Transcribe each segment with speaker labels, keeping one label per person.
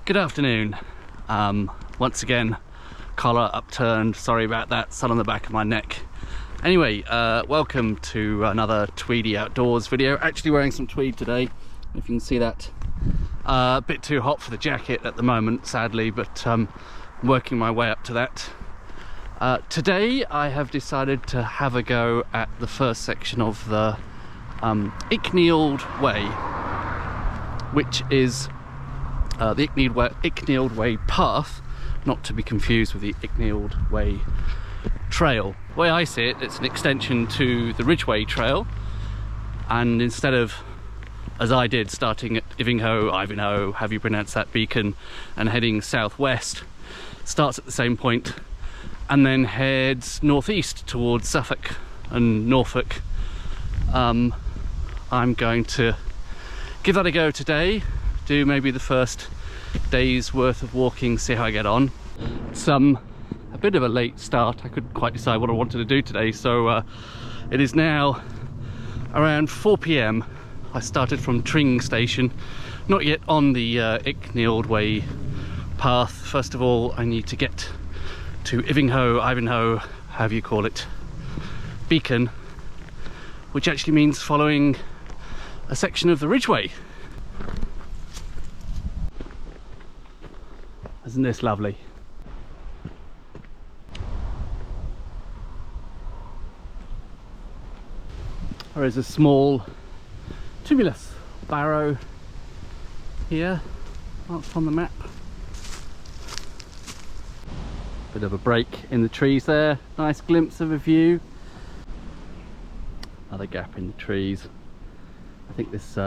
Speaker 1: Good afternoon. Once again, collar upturned, sorry about that, sun on the back of my neck. Anyway, welcome to another Tweedy Outdoors video. Actually wearing some tweed today, if you can see that. A bit too hot for the jacket at the moment, sadly, but working my way up to that. Today I have decided to have a go at the first section of the Icknield Way, which is the Icknield Way Path, not to be confused with the Icknield Way Trail. The way I see it, it's an extension to the RIdgeway Trail, and instead of, as I did, starting at Ivinghoe, have you pronounced that, Beacon, and heading southwest, starts at the same point and then heads northeast towards Suffolk and Norfolk. I'm going to give that a go today, do maybe the first day's worth of walking, see how I get on. It's a bit of a late start, I couldn't quite decide what I wanted to do today, so it is now around 4 PM. I started from Tring station, not yet on the Icknield Way Path. First of all, I need to get to Ivinghoe, however you call it, Beacon, which actually means following a section of the RIdgeway. Isn't this lovely? There is a small tumulus, Barrow, here, marked on the map. Bit of a break in the trees there, nice glimpse of a view. Another gap in the trees. I think this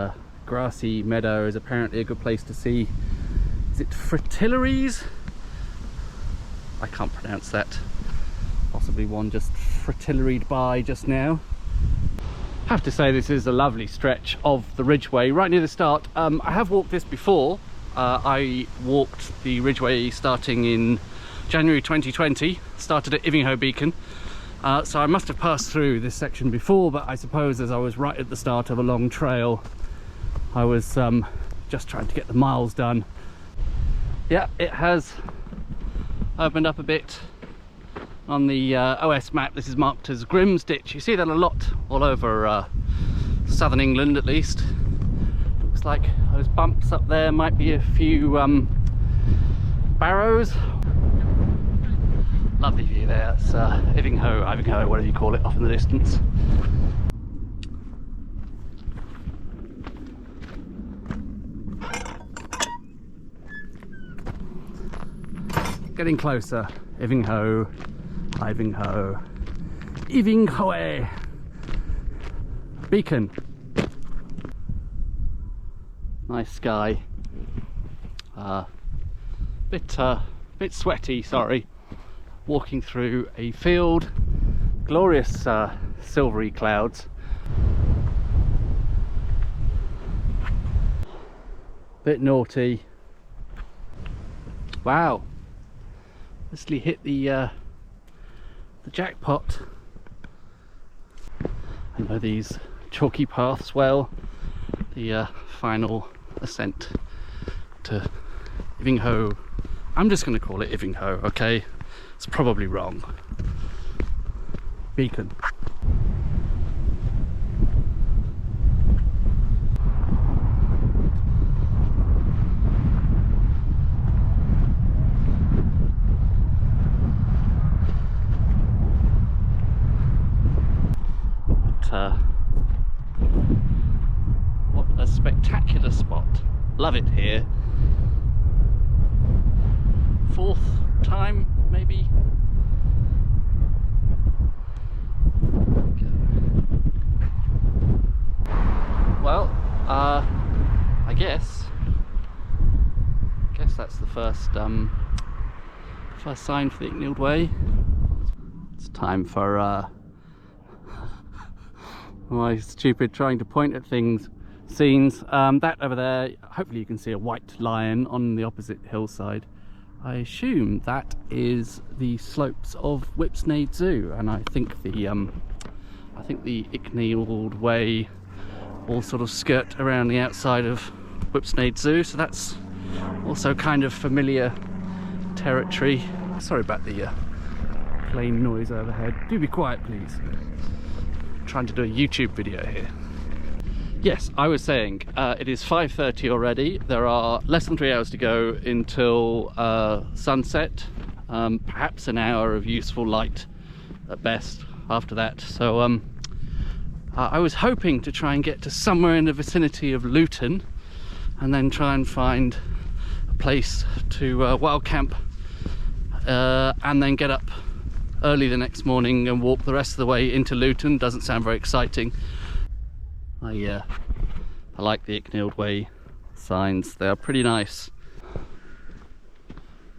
Speaker 1: grassy meadow is apparently a good place to see, is it fritillaries? I can't pronounce that. Possibly one just fritillaried by just now. I have to say this is a lovely stretch of the RIdgeway right near the start. I have walked this before. I walked the RIdgeway starting in January 2020, started at Ivinghoe Beacon. So I must have passed through this section before, but I suppose as I was right at the start of a long trail, I was just trying to get the miles done. Yeah, it has opened up a bit on the OS map. This is marked as Grimm's Ditch. You see that a lot all over southern England, at least. Looks like those bumps up there might be a few barrows. Lovely view there. It's Ivinghoe, whatever you call it, off in the distance. Getting closer. Ivinghoe, Ivinghoe, Beacon. Nice sky. Bit sweaty, sorry. Walking through a field, glorious silvery clouds. Bit naughty. Wow, mostly hit the jackpot. I know these chalky paths well. The final ascent to Ivinghoe. I'm just going to call it Ivinghoe, okay? It's probably wrong. Beacon. What a spectacular spot. Love it here. Fourth time, maybe. Okay. Well, I guess that's the first sign for the Icknield Way. It's time for my stupid trying to point at things scenes. That over there, hopefully you can see a white lion on the opposite hillside. I assume that is the slopes of Whipsnade Zoo, and I think the Icknield Way all sort of skirt around the outside of Whipsnade Zoo, so that's Also kind of familiar territory. Sorry about the plane noise overhead. Do be quiet, please. I'm trying to do a YouTube video here. Yes, I was saying, it is 5:30 already. There are less than 3 hours to go until sunset. Perhaps an hour of useful light at best after that. So I was hoping to try and get to somewhere in the vicinity of Luton and then try and find a place to wild camp and then get up early the next morning and walk the rest of the way into Luton. Doesn't sound very exciting. I like the Icknield Way signs. They are pretty nice.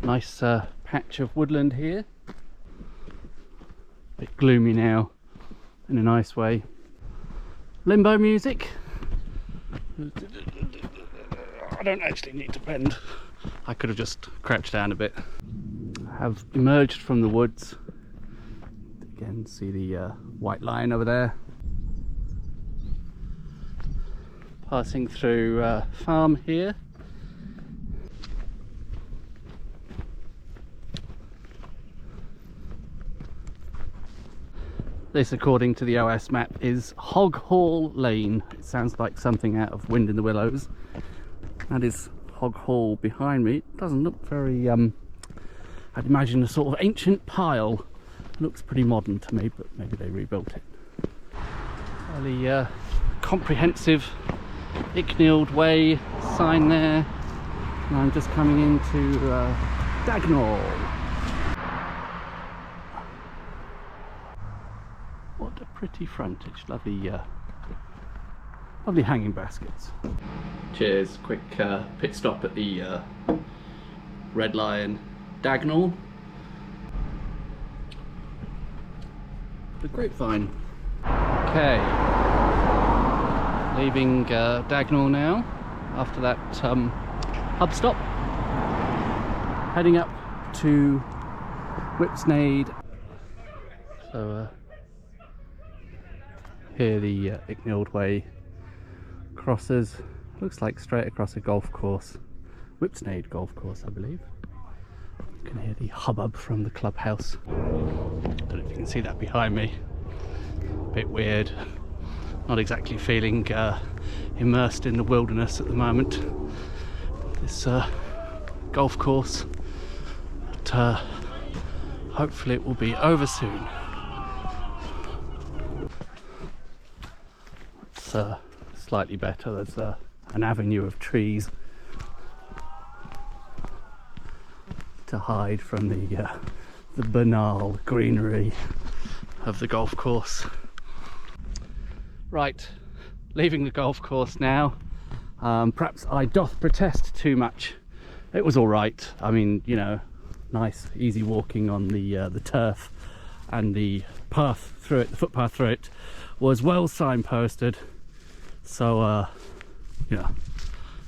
Speaker 1: Nice patch of woodland here. A bit gloomy now in a nice way. Limbo music. I don't actually need to bend. I could have just crouched down a bit. I have emerged from the woods. Again, see the white line over there. Passing through farm here. This, according to the OS map, is Hog Hall Lane. It sounds like something out of Wind in the Willows. That is Hog Hall behind me. It doesn't look very, I'd imagine a sort of ancient pile. It looks pretty modern to me, but maybe they rebuilt it. Fairly comprehensive Icknield Way sign there. And I'm just coming into Dagnol. What a pretty frontage. Lovely, lovely hanging baskets. Cheers. Quick pit stop at the Red Lion Dagnol. The grapevine. Okay. Leaving Dagnol now after that hub stop. Heading up to Whipsnade. So here the Icknield Way crosses. Looks like straight across a golf course. Whipsnade golf course, I believe. You can hear the hubbub from the clubhouse. Don't know if you can see that behind me. A bit weird. Not exactly feeling immersed in the wilderness at the moment. This golf course, but hopefully it will be over soon. It's slightly better. There's an avenue of trees to hide from the banal greenery of the golf course. Right, leaving the golf course now. Perhaps I doth protest too much. It was all right. I mean, you know, nice, easy walking on the turf, and the path through it, the footpath through it, was well signposted. So, you know,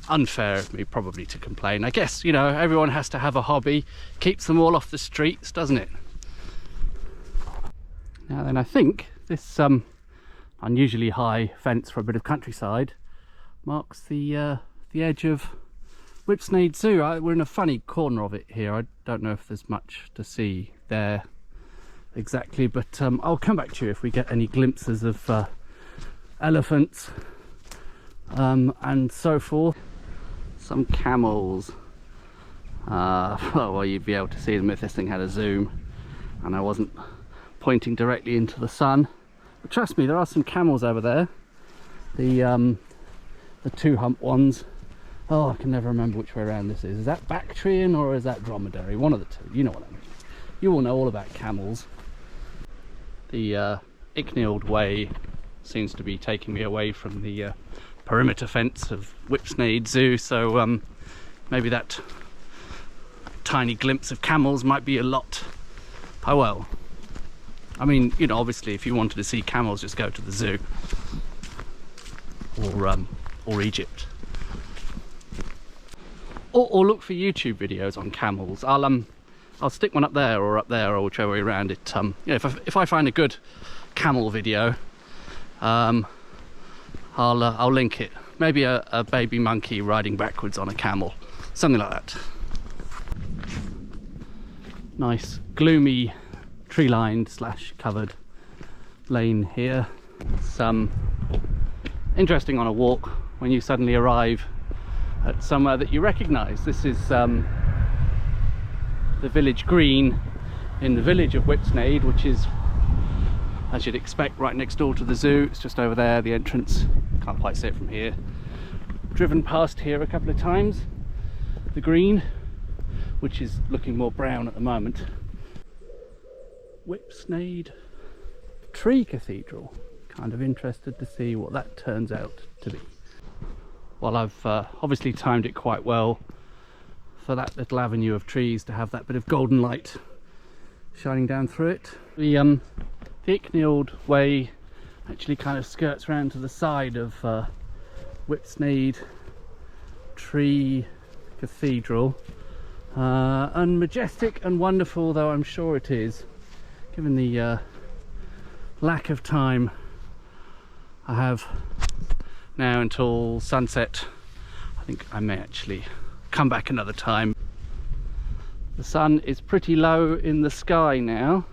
Speaker 1: unfair of me probably to complain. I guess, you know, everyone has to have a hobby. Keeps them all off the streets, doesn't it? Now then, I think this unusually high fence for a bit of countryside marks the edge of Whipsnade Zoo. We're in a funny corner of it here. I don't know if there's much to see there exactly, but I'll come back to you if we get any glimpses of elephants and so forth. Some camels. Well, you'd be able to see them if this thing had a zoom and I wasn't pointing directly into the sun. But trust me, there are some camels over there. The two hump ones. Oh, I can never remember which way around this is. Is that Bactrian or is that dromedary? One of the two. You know what I mean. You all know all about camels. The Icknield Way seems to be taking me away from the perimeter fence of Whipsnade Zoo, so maybe that tiny glimpse of camels might be a lot. Oh well. I mean, you know, obviously if you wanted to see camels, just go to the zoo or Egypt, or look for YouTube videos on camels. I'll stick one up there or whichever way around it. You know, if I find a good camel video, I'll link it. Maybe a baby monkey riding backwards on a camel. something like that. Nice gloomy tree lined / covered lane here. Some interesting on a walk when you suddenly arrive at somewhere that you recognise. This is the village green in the village of Whipsnade, which is, as you'd expect, right next door to the zoo. It's just over there, the entrance. Can't quite see it from here. Driven past here a couple of times. The green, which is looking more brown at the moment. Whipsnade Tree Cathedral. Kind of interested to see what that turns out to be. Well, I've obviously timed it quite well for that little avenue of trees to have that bit of golden light shining down through it. The Icknield Way actually kind of skirts around to the side of Whipsnade Tree Cathedral, and majestic and wonderful though I'm sure it is, given the lack of time I have now until sunset. I think I may actually come back another time. The sun is pretty low in the sky now.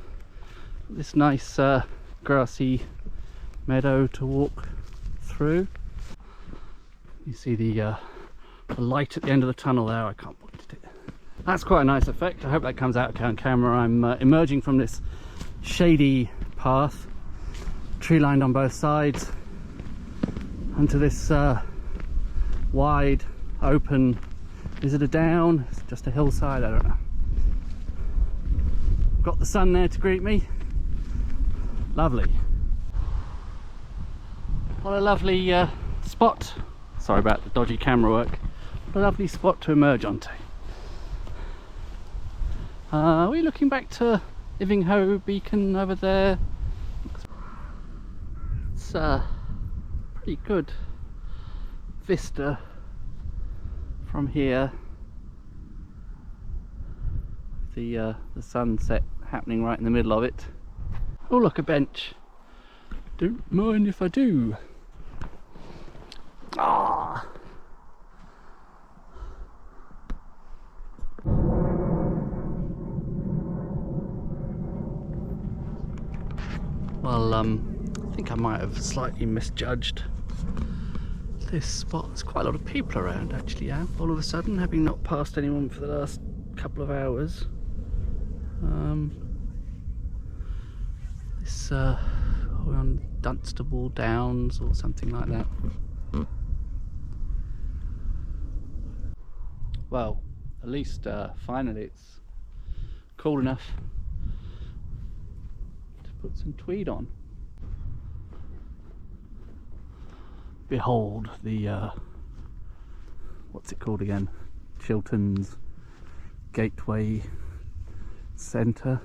Speaker 1: This nice grassy meadow to walk through. You see the light at the end of the tunnel there. I can't point at it. That's quite a nice effect. I hope that comes out on camera. I'm emerging from this shady path, tree lined on both sides, onto this wide open, is it a down? It's just a hillside, I don't know. Got the sun there to greet me. Lovely. What a lovely spot. Sorry about the dodgy camera work. What a lovely spot to emerge onto. Are we looking back to Ivinghoe beacon over there? It's a pretty good vista from here. The sunset happening right in the middle of it. Oh look, a bench. Don't mind if I do. Ah. Well, I think I might have slightly misjudged this spot. There's quite a lot of people around actually now, all of a sudden, having not passed anyone for the last couple of hours. This we're on Dunstable Downs or something like that. Well, at least finally it's cool enough to put some tweed on. Behold the what's it called again? Hiltons Gateway Centre.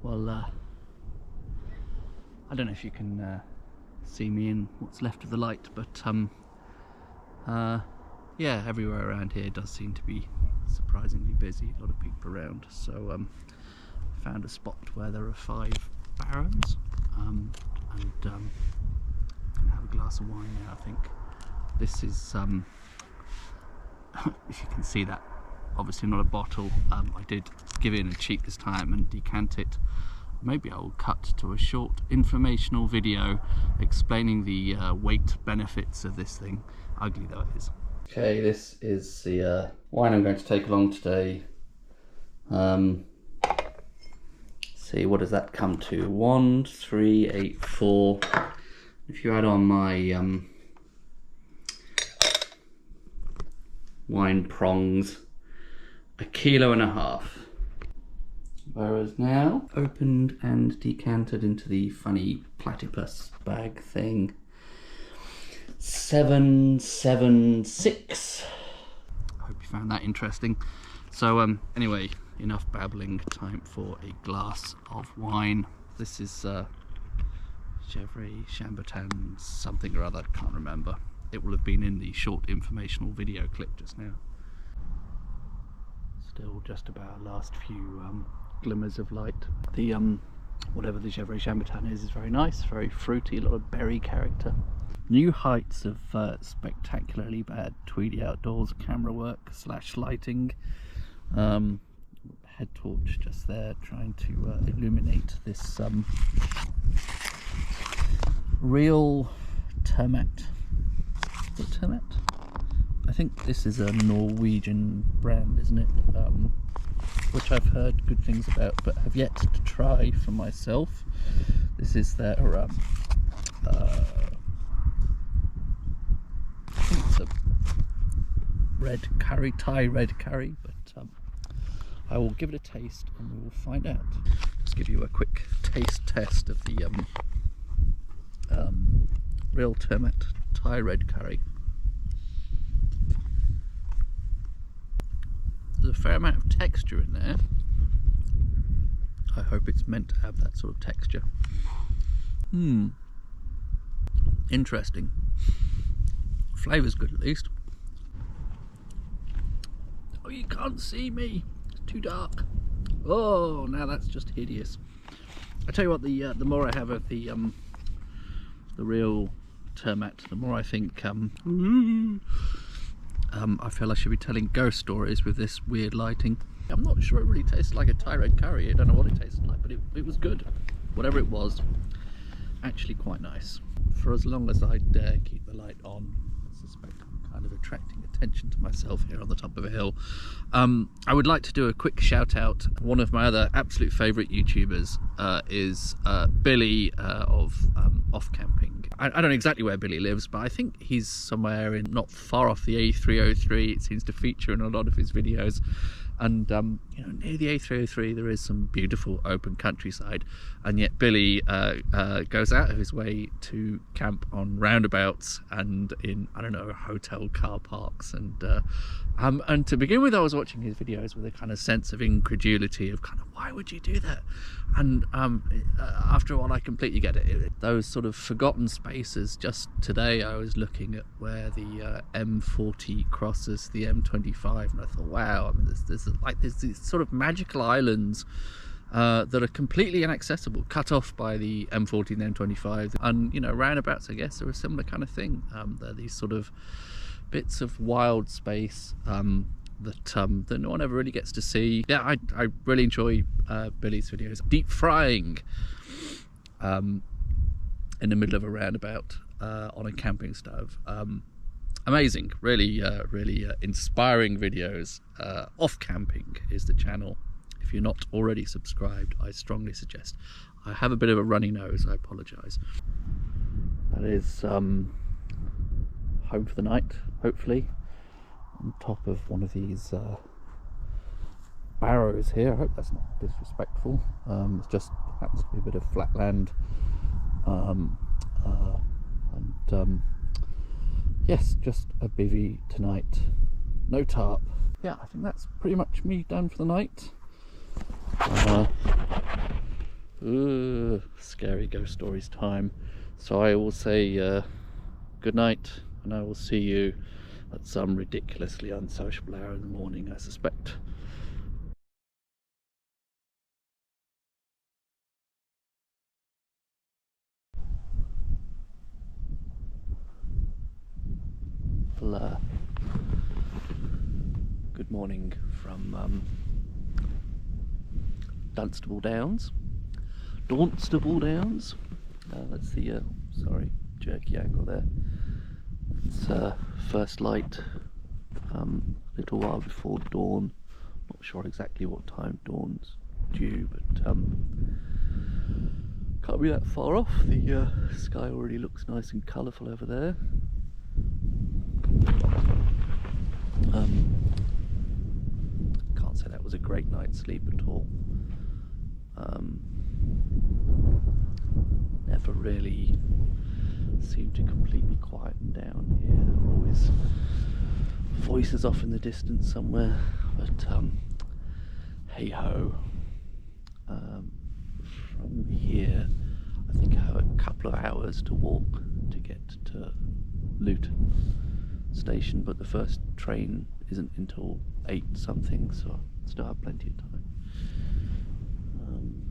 Speaker 1: Well, I don't know if you can see me in what's left of the light, but yeah, everywhere around here does seem to be surprisingly busy. A lot of people around. So I found a spot where there are 5 barrows, and I'm gonna have a glass of wine now. I think this is if you can see that, obviously not a bottle. I did give in and cheat this time and decant it. Maybe I will cut to a short informational video explaining the weight benefits of this thing, ugly though it is. Okay, this is the wine I'm going to take along today. See, what does that come to? 1,384. If you add on my wine prongs, 1.5 kilos. Whereas now opened and decanted into the funny platypus bag thing. 776. I hope you found that interesting. So anyway, enough babbling, time for a glass of wine. This is Gevrey Chambertin something or other, can't remember. It will have been in the short informational video clip just now. Still just about last few glimmers of light. The whatever the Gevrey Chambertin is very nice, very fruity, a lot of berry character. New heights of spectacularly bad Tweedy Outdoors camera work / lighting. Head torch just there trying to illuminate this real Turmat. Is it Turmat? I think this is a Norwegian brand, isn't it? Which I've heard good things about but have yet to try for myself. This is their I think it's a red curry, Thai red curry, but I will give it a taste and we will find out. Just give you a quick taste test of the real Turmat Thai red curry. There's a fair amount of texture in there. I hope it's meant to have that sort of texture. Interesting. Flavour's good at least. Oh, you can't see me. It's too dark. Oh, now that's just hideous. I tell you what, the more I have of the real Turmat, the more I think I feel I should be telling ghost stories with this weird lighting. I'm not sure it really tasted like a Thai red curry. I don't know what it tasted like, but it was good. Whatever it was, actually quite nice. For as long as I dare keep the light on, I suspect I'm kind of attracting attention to myself here on the top of a hill. I would like to do a quick shout out. One of my other absolute favourite YouTubers is Billy of Off Camping. I don't know exactly where Billy lives, but I think he's somewhere in not far off the A303. It seems to feature in a lot of his videos. And you know, near the A303 there is some beautiful open countryside, and yet Billy goes out of his way to camp on roundabouts and in, I don't know, hotel car parks. And to begin with, I was watching his videos with a kind of sense of incredulity of kind of, why would you do that? And after a while I completely get it. Those sort of forgotten spaces. Just today I was looking at where the M40 crosses the M25, and I thought, wow, I mean, there's these sort of magical islands that are completely inaccessible, cut off by the M40 and M25. And you know, roundabouts, I guess, are a similar kind of thing. They're these sort of bits of wild space that no one ever really gets to see. Yeah, I really enjoy Billy's videos. Deep frying in the middle of a roundabout on a camping stove. Amazing, really inspiring videos. Off Camping is the channel. If you're not already subscribed, I strongly suggest. I have a bit of a runny nose, I apologise. That is home for the night, hopefully, on top of one of these barrows here. I hope that's not disrespectful. It just happens to be a bit of flat land, yes, just a bivvy tonight, no tarp. Yeah, I think that's pretty much me done for the night. Scary ghost stories time. So I will say good night, and I will see you at some ridiculously unsociable hour in the morning, I suspect. Good morning from Dunstable Downs. Dunstable Downs. That's the sorry, jerky angle there. It's first light, a little while before dawn. Not sure exactly what time dawn's due, but can't be that far off. The sky already looks nice and colourful over there. Can't say that was a great night's sleep at all. Never really seemed to completely quieten down here. There were always voices off in the distance somewhere, but hey ho. From here, I think I have a couple of hours to walk to get to Luton station, but the first train isn't until 8 something, so I still have plenty of time.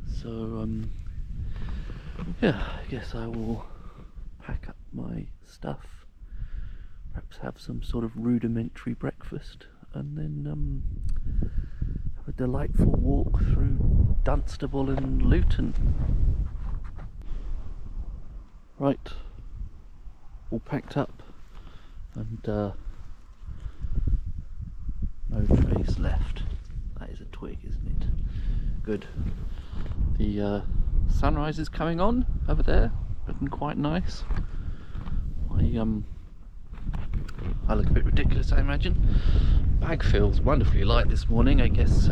Speaker 1: So yeah, I guess I will pack up my stuff, perhaps have some sort of rudimentary breakfast, and then have a delightful walk through Dunstable and Luton. Right, all packed up, and no trace left. That is a twig, isn't it? Good. The sunrise is coming on over there, looking quite nice. I look a bit ridiculous, I imagine. Bag feels wonderfully light this morning, I guess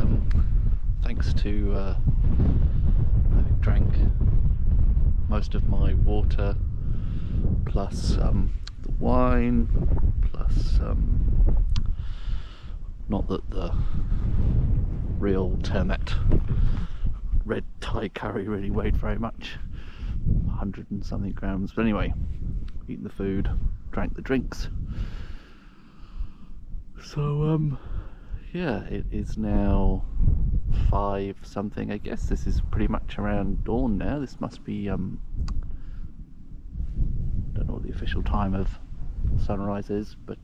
Speaker 1: thanks to I drank most of my water, plus the wine, plus not that the real Turmat Red Thai Curry really weighed very much, 100 and something grams, but anyway, eaten the food, drank the drinks. So yeah, it is now 5 something. I guess this is pretty much around dawn now. This must be don't know what the official time of sunrise is, but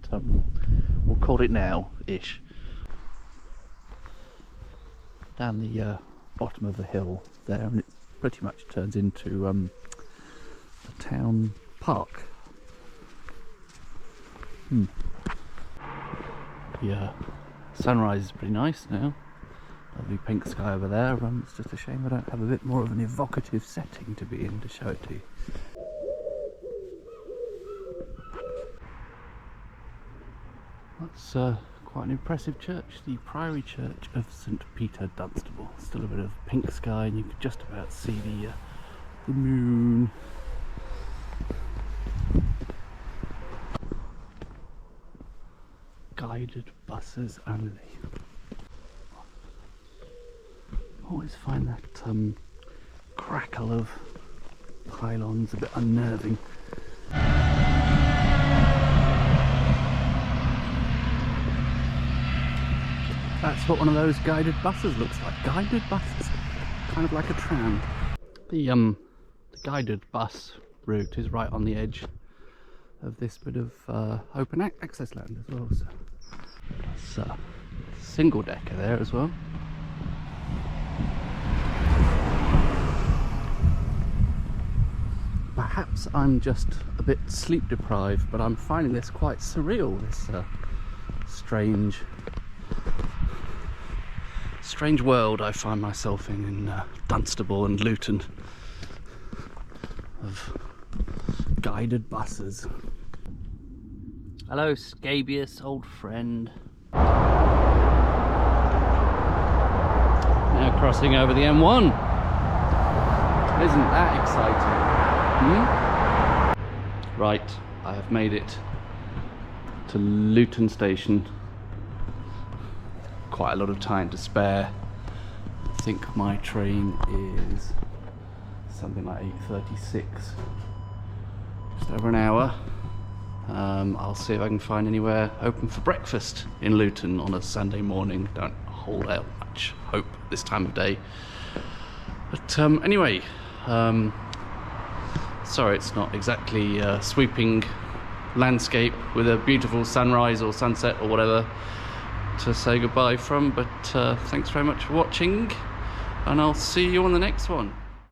Speaker 1: we'll call it now-ish. Down the bottom of the hill there, and it pretty much turns into the town park. Yeah, sunrise is pretty nice now. Lovely pink sky over there. It's just a shame I don't have a bit more of an evocative setting to be in to show it to you. That's quite an impressive church, the Priory Church of St Peter, Dunstable. Still a bit of pink sky, and you can just about see the moon. Guided buses only. Always find that crackle of pylons a bit unnerving. That's what one of those guided buses looks like. Guided buses, kind of like a tram. The guided bus route is right on the edge of this bit of open access land as well. So that's a single decker there as well. Perhaps I'm just a bit sleep deprived, but I'm finding this quite surreal, this strange world I find myself in Dunstable and Luton, of guided buses. Hello, scabious old friend. Now crossing over the M1. Isn't that exciting? Right, I have made it to Luton station. Quite a lot of time to spare. I think my train is something like 8:36. Just over an hour. I'll see if I can find anywhere open for breakfast in Luton on a Sunday morning. Don't hold out much hope this time of day. But anyway, sorry it's not exactly a sweeping landscape with a beautiful sunrise or sunset or whatever to say goodbye from, but thanks very much for watching, and I'll see you on the next one.